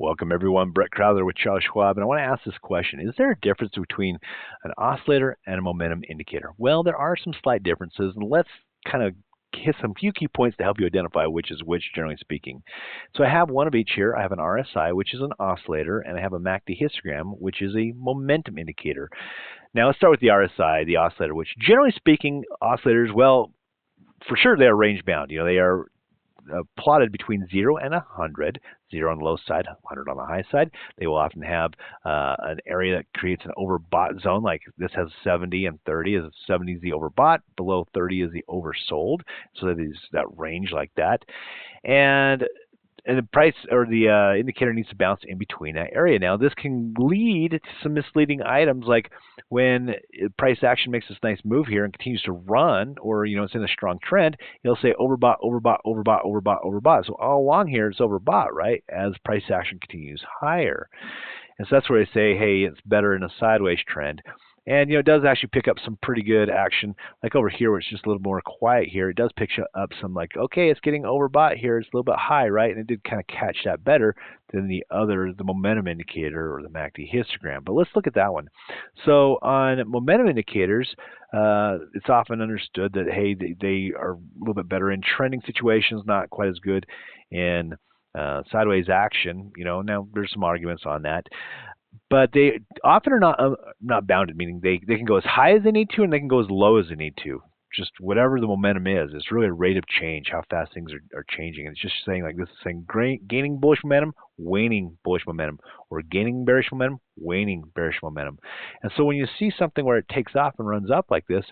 Welcome everyone, Brett Crowther with Charles Schwab, and I want to ask this question. Is there a difference between an oscillator and a momentum indicator? Well, there are some slight differences, and let's kind of hit some few key points to help you identify which is which, generally speaking. So I have one of each here. I have an RSI, which is an oscillator, and I have a MACD histogram, which is a momentum indicator. Now let's start with the RSI, the oscillator, which generally speaking, oscillators, well, for sure they are range bound. They are plotted between 0 and 100, 0 on the low side, 100 on the high side. They will often have an area that creates an overbought zone, like this has 70 and 30. As 70 is the overbought, below 30 is the oversold. So there's that range like that. And the price or the indicator needs to bounce in between that area. Now, this can lead to some misleading items, like when price action makes this nice move here and continues to run, or it's in a strong trend, it'll say overbought, overbought, overbought, overbought, overbought. So all along here, it's overbought, right? As price action continues higher, and so that's where I say, hey, it's better in a sideways trend. And it does actually pick up some pretty good action, like over here where it's just a little more quiet here. It does pick up some, like, okay, it's getting overbought here. It's a little bit high, right? And it did kind of catch that better than the momentum indicator or the MACD histogram. But let's look at that one. So on momentum indicators, it's often understood that, hey, they are a little bit better in trending situations, not quite as good in sideways action. Now there's some arguments on that. But they often are not bounded, meaning they can go as high as they need to and they can go as low as they need to. Just whatever the momentum is. It's really a rate of change, how fast things are changing. And it's just saying, like this is saying gaining bullish momentum, waning bullish momentum, or gaining bearish momentum, waning bearish momentum. And so when you see something where it takes off and runs up like this,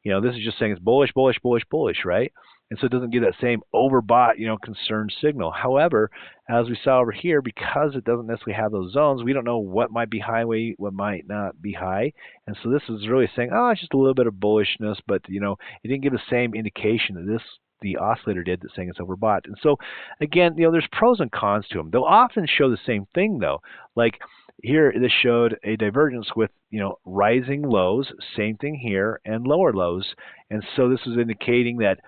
this is just saying it's bullish, bullish, bullish, bullish, right? And so it doesn't give that same overbought, concern signal. However, as we saw over here, because it doesn't necessarily have those zones, we don't know what might be high, what might not be high. And so this is really saying, oh, it's just a little bit of bullishness, but it didn't give the same indication that the oscillator did, that's saying it's overbought. And so again, there's pros and cons to them. They'll often show the same thing though. Like here, this showed a divergence with rising lows, same thing here, and lower lows. And so this is indicating that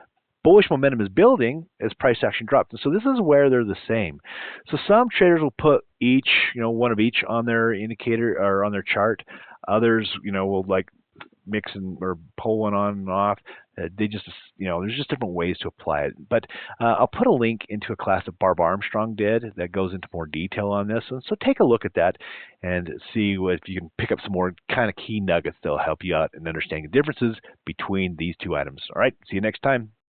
bullish momentum is building as price action dropped. And so this is where they're the same. So some traders will put each, one of each on their indicator or on their chart. Others, will like mix or pull one on and off. They just, there's just different ways to apply it. But I'll put a link into a class that Barbara Armstrong did that goes into more detail on this. And so take a look at that and see if you can pick up some more kind of key nuggets that'll help you out in understanding the differences between these two items. All right, see you next time.